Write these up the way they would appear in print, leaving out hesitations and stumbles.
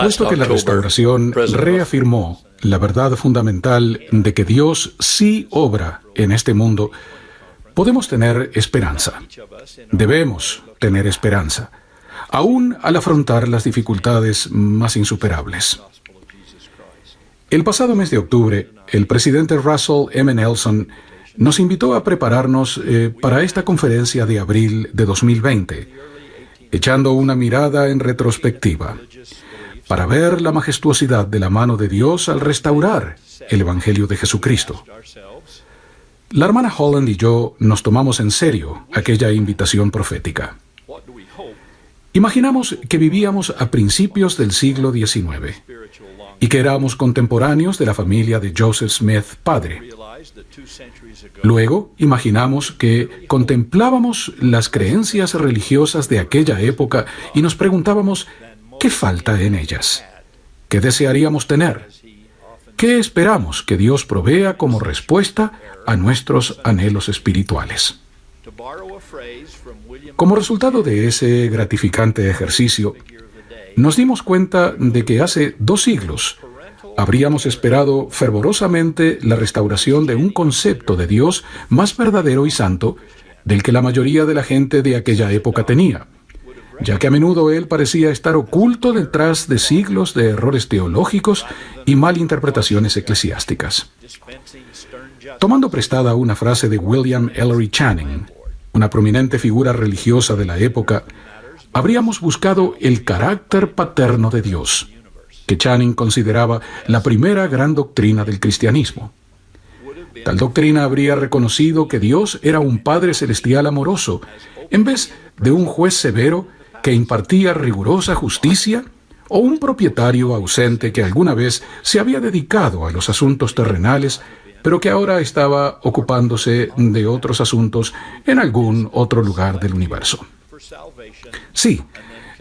Puesto que la restauración reafirmó la verdad fundamental de que Dios sí obra en este mundo, podemos tener esperanza. Debemos tener esperanza, aún al afrontar las dificultades más insuperables. El pasado mes de octubre, el presidente Russell M. Nelson nos invitó a prepararnos para esta conferencia de abril de 2020, echando una mirada en retrospectiva, para ver la majestuosidad de la mano de Dios al restaurar el Evangelio de Jesucristo. La hermana Holland y yo nos tomamos en serio aquella invitación profética. Imaginamos que vivíamos a principios del siglo XIX y que éramos contemporáneos de la familia de Joseph Smith, padre. Luego, imaginamos que contemplábamos las creencias religiosas de aquella época y nos preguntábamos ¿qué falta en ellas? ¿Qué desearíamos tener? ¿Qué esperamos que Dios provea como respuesta a nuestros anhelos espirituales? Como resultado de ese gratificante ejercicio, nos dimos cuenta de que hace 2 siglos habríamos esperado fervorosamente la restauración de un concepto de Dios más verdadero y santo del que la mayoría de la gente de aquella época tenía, ya que a menudo él parecía estar oculto detrás de siglos de errores teológicos y malinterpretaciones eclesiásticas. Tomando prestada una frase de William Ellery Channing, una prominente figura religiosa de la época, habríamos buscado el carácter paterno de Dios, que Channing consideraba la primera gran doctrina del cristianismo. Tal doctrina habría reconocido que Dios era un Padre Celestial amoroso, en vez de un juez severo que impartía rigurosa justicia, o un propietario ausente que alguna vez se había dedicado a los asuntos terrenales, pero que ahora estaba ocupándose de otros asuntos en algún otro lugar del universo. Sí,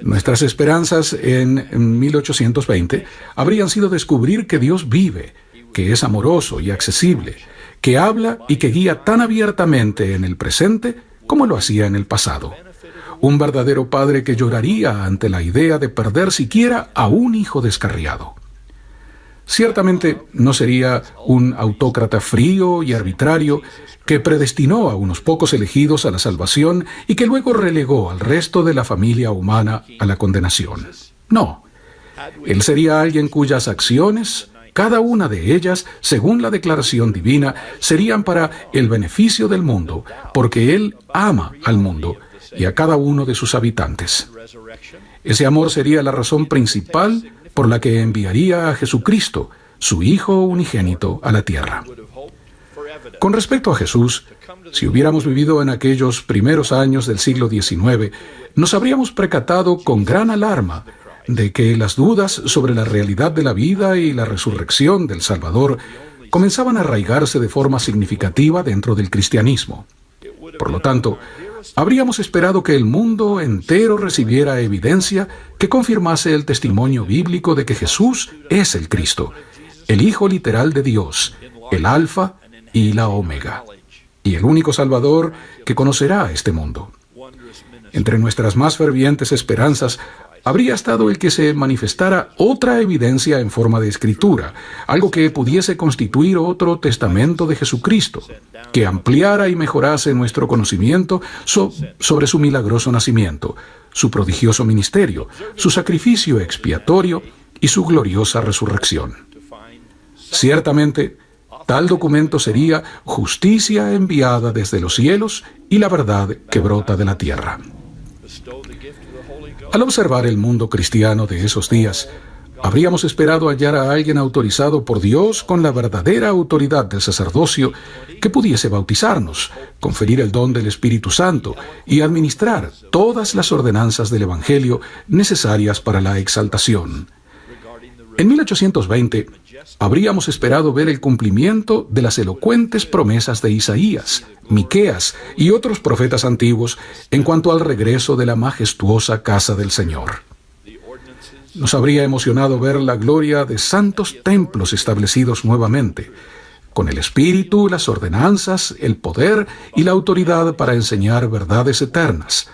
nuestras esperanzas en 1820 habrían sido descubrir que Dios vive, que es amoroso y accesible, que habla y que guía tan abiertamente en el presente como lo hacía en el pasado. Un verdadero padre que lloraría ante la idea de perder siquiera a un hijo descarriado. Ciertamente no sería un autócrata frío y arbitrario que predestinó a unos pocos elegidos a la salvación y que luego relegó al resto de la familia humana a la condenación. No, él sería alguien cuyas acciones, cada una de ellas, según la declaración divina, serían para el beneficio del mundo, porque él ama al mundo y a cada uno de sus habitantes. Ese amor sería la razón principal por la que enviaría a Jesucristo, su Hijo unigénito, a la tierra. Con respecto a Jesús, si hubiéramos vivido en aquellos primeros años del siglo XIX, nos habríamos percatado con gran alarma de que las dudas sobre la realidad de la vida y la resurrección del Salvador comenzaban a arraigarse de forma significativa dentro del cristianismo. Por lo tanto, habríamos esperado que el mundo entero recibiera evidencia que confirmase el testimonio bíblico de que Jesús es el Cristo, el Hijo literal de Dios, el Alfa y la Omega, y el único Salvador que conocerá este mundo. Entre nuestras más fervientes esperanzas habría estado el que se manifestara otra evidencia en forma de escritura, algo que pudiese constituir otro testamento de Jesucristo, que ampliara y mejorase nuestro conocimiento sobre su milagroso nacimiento, su prodigioso ministerio, su sacrificio expiatorio y su gloriosa resurrección. Ciertamente, tal documento sería justicia enviada desde los cielos y la verdad que brota de la tierra. Al observar el mundo cristiano de esos días, habríamos esperado hallar a alguien autorizado por Dios con la verdadera autoridad del sacerdocio que pudiese bautizarnos, conferir el don del Espíritu Santo y administrar todas las ordenanzas del Evangelio necesarias para la exaltación. En 1820, habríamos esperado ver el cumplimiento de las elocuentes promesas de Isaías, Miqueas y otros profetas antiguos en cuanto al regreso de la majestuosa casa del Señor. Nos habría emocionado ver la gloria de santos templos establecidos nuevamente, con el Espíritu, las ordenanzas, el poder y la autoridad para enseñar verdades eternas,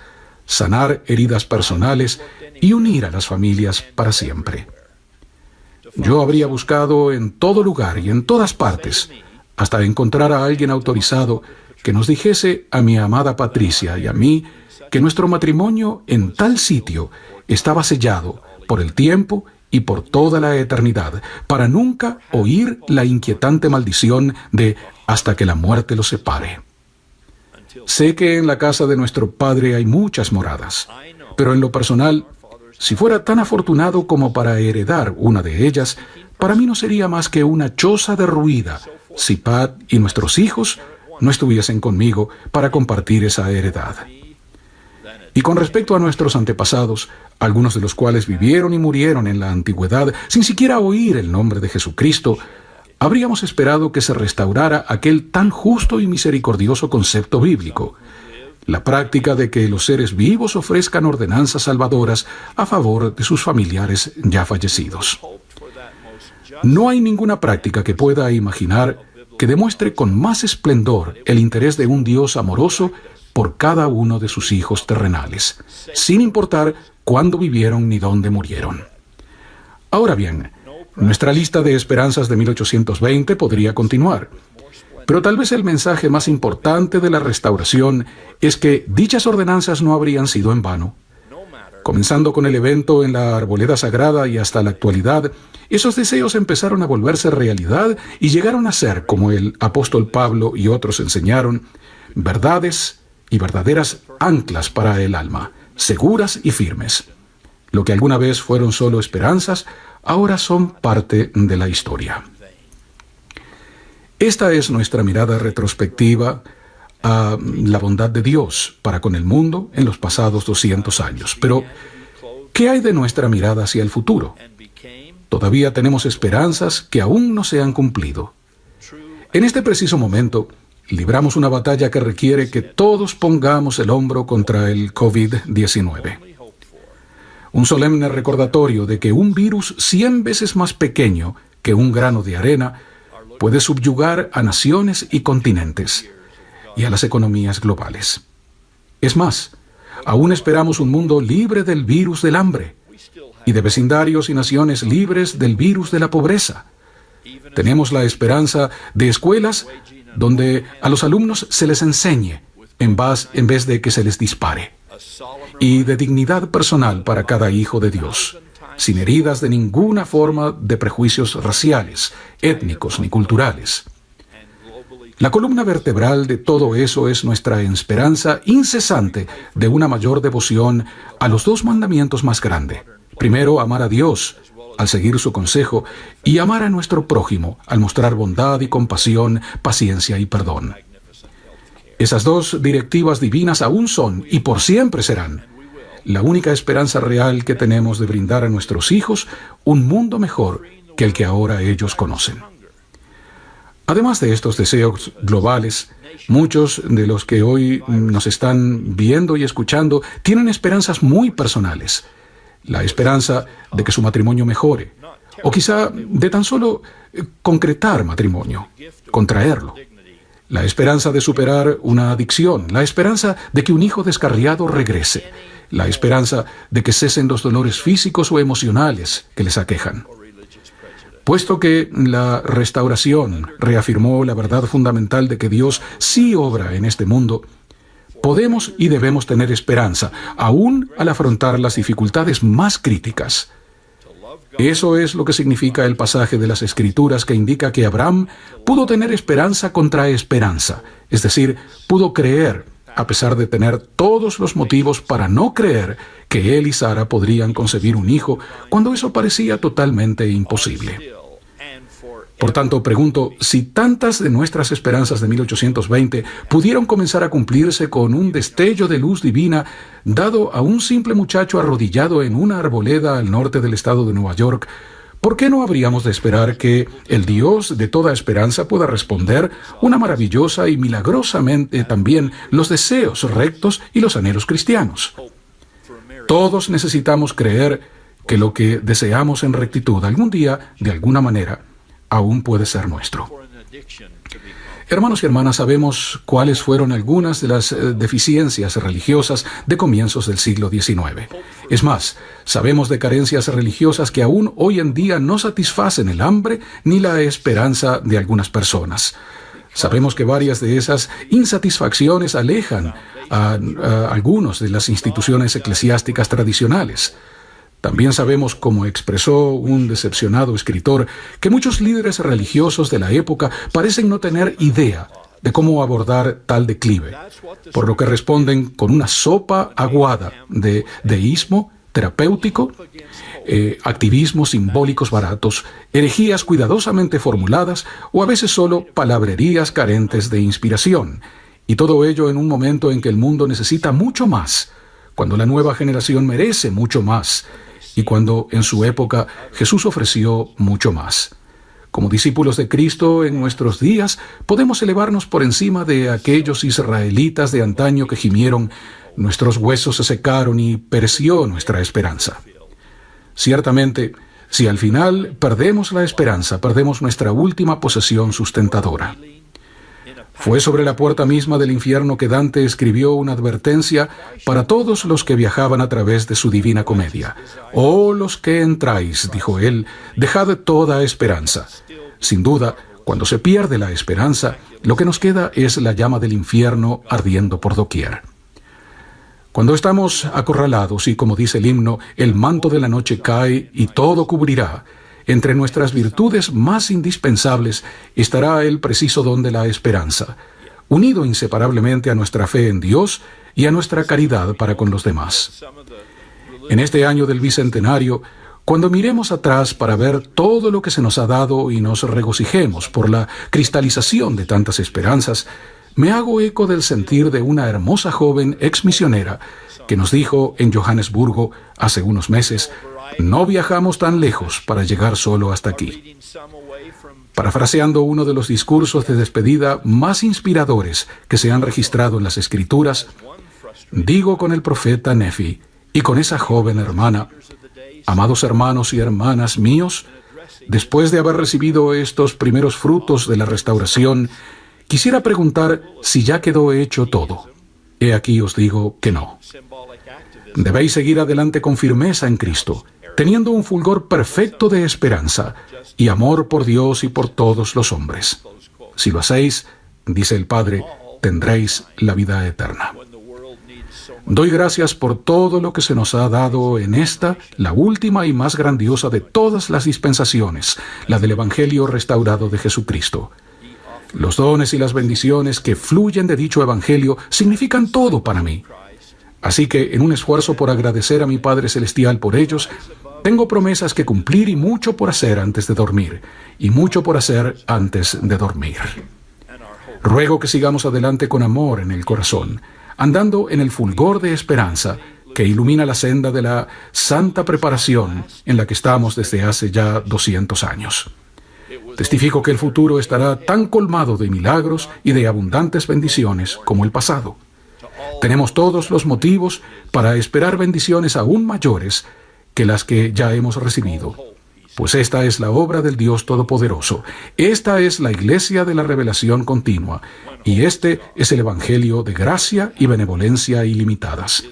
sanar heridas personales y unir a las familias para siempre. Yo habría buscado en todo lugar y en todas partes, hasta encontrar a alguien autorizado que nos dijese a mi amada Patricia y a mí que nuestro matrimonio en tal sitio estaba sellado por el tiempo y por toda la eternidad, para nunca oír la inquietante maldición de hasta que la muerte los separe. Sé que en la casa de nuestro Padre hay muchas moradas, pero en lo personal, si fuera tan afortunado como para heredar una de ellas, para mí no sería más que una choza derruida si Pat y nuestros hijos no estuviesen conmigo para compartir esa heredad. Y con respecto a nuestros antepasados, algunos de los cuales vivieron y murieron en la antigüedad sin siquiera oír el nombre de Jesucristo, habríamos esperado que se restaurara aquel tan justo y misericordioso concepto bíblico, la práctica de que los seres vivos ofrezcan ordenanzas salvadoras a favor de sus familiares ya fallecidos. No hay ninguna práctica que pueda imaginar que demuestre con más esplendor el interés de un Dios amoroso por cada uno de sus hijos terrenales, sin importar cuándo vivieron ni dónde murieron. Ahora bien, nuestra lista de esperanzas de 1820 podría continuar, pero tal vez el mensaje más importante de la restauración es que dichas ordenanzas no habrían sido en vano. Comenzando con el evento en la Arboleda Sagrada y hasta la actualidad, esos deseos empezaron a volverse realidad y llegaron a ser, como el apóstol Pablo y otros enseñaron, verdades y verdaderas anclas para el alma, seguras y firmes. Lo que alguna vez fueron solo esperanzas, ahora son parte de la historia. Esta es nuestra mirada retrospectiva a la bondad de Dios para con el mundo en los pasados 200 años. Pero, ¿qué hay de nuestra mirada hacia el futuro? Todavía tenemos esperanzas que aún no se han cumplido. En este preciso momento, libramos una batalla que requiere que todos pongamos el hombro contra el COVID-19. Un solemne recordatorio de que un virus 100 veces más pequeño que un grano de arena puede subyugar a naciones y continentes y a las economías globales. Es más, aún esperamos un mundo libre del virus del hambre y de vecindarios y naciones libres del virus de la pobreza. Tenemos la esperanza de escuelas donde a los alumnos se les enseñe en vez de que se les dispare, y de dignidad personal para cada hijo de Dios, sin heridas de ninguna forma de prejuicios raciales, étnicos ni culturales. La columna vertebral de todo eso es nuestra esperanza incesante de una mayor devoción a los dos mandamientos más grandes. Primero, amar a Dios, al seguir su consejo, y amar a nuestro prójimo, al mostrar bondad y compasión, paciencia y perdón. Esas dos directivas divinas aún son, y por siempre serán, la única esperanza real que tenemos de brindar a nuestros hijos un mundo mejor que el que ahora ellos conocen. Además de estos deseos globales, muchos de los que hoy nos están viendo y escuchando tienen esperanzas muy personales. La esperanza de que su matrimonio mejore, o quizá de tan solo concretar matrimonio, contraerlo. La esperanza de superar una adicción, la esperanza de que un hijo descarriado regrese, la esperanza de que cesen los dolores físicos o emocionales que les aquejan. Puesto que la restauración reafirmó la verdad fundamental de que Dios sí obra en este mundo, podemos y debemos tener esperanza, aún al afrontar las dificultades más críticas. Eso es lo que significa el pasaje de las Escrituras que indica que Abraham pudo tener esperanza contra esperanza, es decir, pudo creer, a pesar de tener todos los motivos para no creer que él y Sara podrían concebir un hijo cuando eso parecía totalmente imposible. Por tanto, pregunto, si tantas de nuestras esperanzas de 1820 pudieron comenzar a cumplirse con un destello de luz divina dado a un simple muchacho arrodillado en una arboleda al norte del estado de Nueva York, ¿por qué no habríamos de esperar que el Dios de toda esperanza pueda responder una maravillosa y milagrosamente también los deseos rectos y los anhelos cristianos? Todos necesitamos creer que lo que deseamos en rectitud algún día, de alguna manera, aún puede ser nuestro. Hermanos y hermanas, sabemos cuáles fueron algunas de las deficiencias religiosas de comienzos del siglo XIX. Es más, sabemos de carencias religiosas que aún hoy en día no satisfacen el hambre ni la esperanza de algunas personas. Sabemos que varias de esas insatisfacciones alejan a algunos de las instituciones eclesiásticas tradicionales. También sabemos, como expresó un decepcionado escritor, que muchos líderes religiosos de la época parecen no tener idea de cómo abordar tal declive, por lo que responden con una sopa aguada de deísmo terapéutico, activismos simbólicos baratos, herejías cuidadosamente formuladas o a veces solo palabrerías carentes de inspiración, y todo ello en un momento en que el mundo necesita mucho más, cuando la nueva generación merece mucho más, y cuando en su época Jesús ofreció mucho más. Como discípulos de Cristo en nuestros días, podemos elevarnos por encima de aquellos israelitas de antaño que gimieron: nuestros huesos se secaron y pereció nuestra esperanza. Ciertamente, si al final perdemos la esperanza, perdemos nuestra última posesión sustentadora. Fue sobre la puerta misma del infierno que Dante escribió una advertencia para todos los que viajaban a través de su Divina Comedia. «Oh, los que entráis», dijo él, «dejad toda esperanza». Sin duda, cuando se pierde la esperanza, lo que nos queda es la llama del infierno ardiendo por doquier. Cuando estamos acorralados y, como dice el himno, el manto de la noche cae y todo cubrirá, entre nuestras virtudes más indispensables estará el preciso don de la esperanza, unido inseparablemente a nuestra fe en Dios y a nuestra caridad para con los demás. En este año del bicentenario, cuando miremos atrás para ver todo lo que se nos ha dado y nos regocijemos por la cristalización de tantas esperanzas, me hago eco del sentir de una hermosa joven exmisionera que nos dijo en Johannesburgo hace unos meses: «No viajamos tan lejos para llegar solo hasta aquí». Parafraseando uno de los discursos de despedida más inspiradores que se han registrado en las Escrituras, digo con el profeta Nefi y con esa joven hermana: «Amados hermanos y hermanas míos, después de haber recibido estos primeros frutos de la restauración, quisiera preguntar si ya quedó hecho todo. He aquí os digo que no. Debéis seguir adelante con firmeza en Cristo, teniendo un fulgor perfecto de esperanza y amor por Dios y por todos los hombres. Si lo hacéis, dice el Padre, tendréis la vida eterna». Doy gracias por todo lo que se nos ha dado en esta, la última y más grandiosa de todas las dispensaciones, la del Evangelio restaurado de Jesucristo. Los dones y las bendiciones que fluyen de dicho Evangelio significan todo para mí. Así que, en un esfuerzo por agradecer a mi Padre Celestial por ellos, tengo promesas que cumplir y mucho por hacer antes de dormir, y mucho por hacer antes de dormir. Ruego que sigamos adelante con amor en el corazón, andando en el fulgor de esperanza que ilumina la senda de la santa preparación en la que estamos desde hace ya 200 años. Testifico que el futuro estará tan colmado de milagros y de abundantes bendiciones como el pasado. Tenemos todos los motivos para esperar bendiciones aún mayores que las que ya hemos recibido, pues esta es la obra del Dios Todopoderoso. Esta es la Iglesia de la Revelación Continua, y este es el Evangelio de gracia y benevolencia ilimitadas.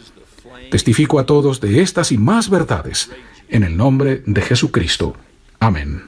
Testifico a todos de estas y más verdades, en el nombre de Jesucristo. Amén.